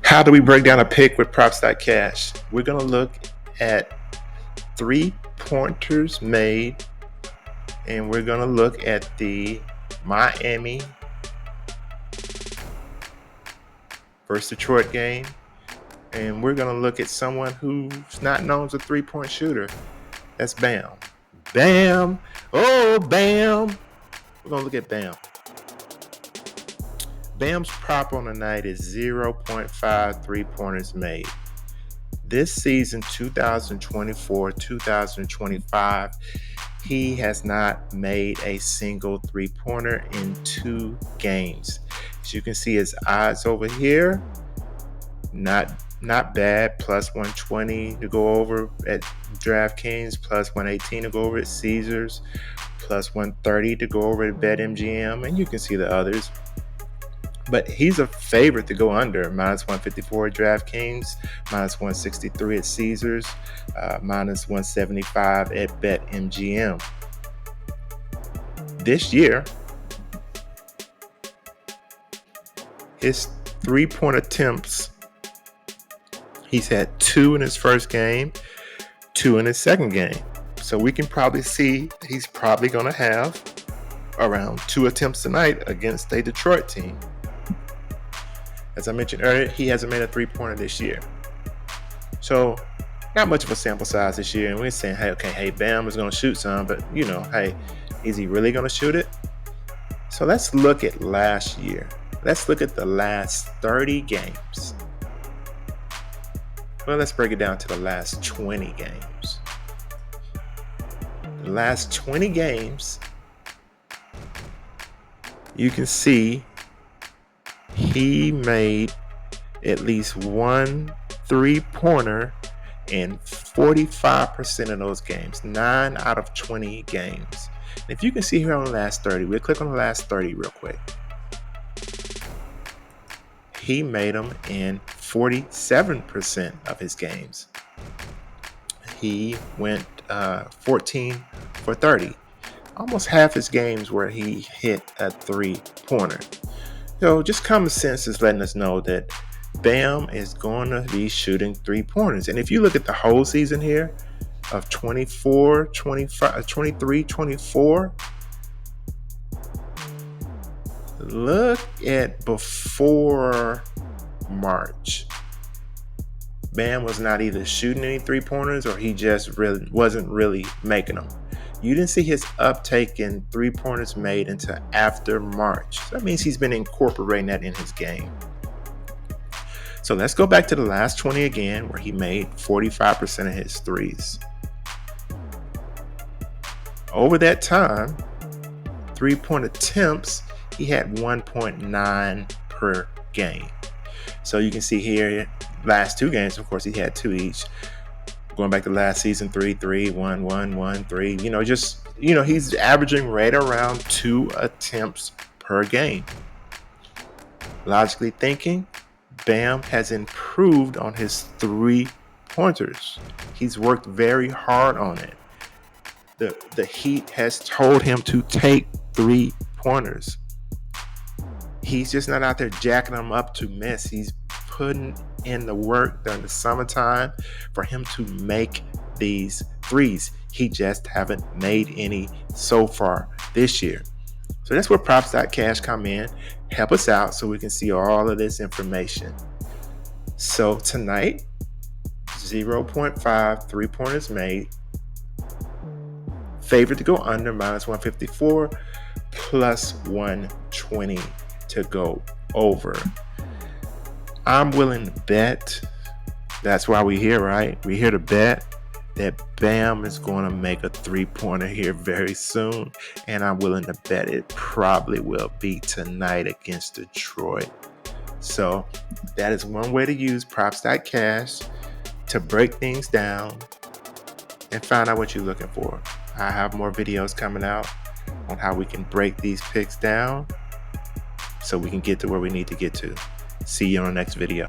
How do we break down a pick with props.cash? We're going to look at 3-pointers made, and we're going to look at the Miami versus Detroit game, and we're going to look at someone who's not known as a 3-point shooter. That's Bam. Bam! Oh, Bam! We're going to look at Bam. Bam's prop on the night is 0.5 3-pointers made. This season, 2024-2025, he has not made a single 3-pointer in 2 games. As you can see, his odds over here, not bad. Plus 120 to go over at DraftKings, plus 118 to go over at Caesars, plus 130 to go over at BetMGM, and you can see the others. But he's a favorite to go under. Minus 154 at DraftKings, minus 163 at Caesars, minus 175 at BetMGM. This year, his 3-point attempts, he's had 2 in his first game, 2 in his second game. So we can probably see he's probably going to have around 2 attempts tonight against a Detroit team. As I mentioned earlier, he hasn't made a 3-pointer this year. So, not much of a sample size this year. And we're saying, hey, Bam is going to shoot some. But, hey, is he really going to shoot it? So, let's look at last year. Let's look at the last 30 games. Well, let's break it down to the last 20 games. The last 20 games, you can see he made at least 1 3-pointer in 45% of those games, 9 out of 20 games. And if you can see here on the last 30, we'll click on the last 30 real quick. He made them in 47% of his games. He went 14 for 30. Almost half his games where he hit a 3-pointer. So just common sense is letting us know that Bam is going to be shooting 3-pointers. And if you look at the whole season here of 24, 25, 23, 24, look at before March. Bam was not either shooting any 3-pointers or he just really wasn't really making them. You didn't see his uptake in 3-pointers made until after March. So that means he's been incorporating that in his game. So let's go back to the last 20 again, where he made 45% of his threes. Over that time, 3-point attempts, he had 1.9 per game. So you can see here, last 2 games, of course, he had 2 each. Going back to last season, 3-3, 1-1, 1-3. He's averaging right around 2 attempts per game. Logically thinking, Bam has improved on his 3-pointers. He's worked very hard on it. The Heat has told him to take 3-pointers. He's just not out there jacking them up to miss. He's putting in the work during the summertime for him to make these threes. He just haven't made any so far this year. So that's where props.cash come in. Help us out so we can see all of this information. So tonight, 0.5 3-pointers made. Favorite to go under, minus 154, plus 120 to go over. I'm willing to bet. That's why we're here, right? We're here to bet that Bam is going to make a 3-pointer here very soon. And I'm willing to bet it probably will be tonight against Detroit. So that is one way to use props.cash to break things down and find out what you're looking for. I have more videos coming out on how we can break these picks down so we can get to where we need to get to. See you on the next video.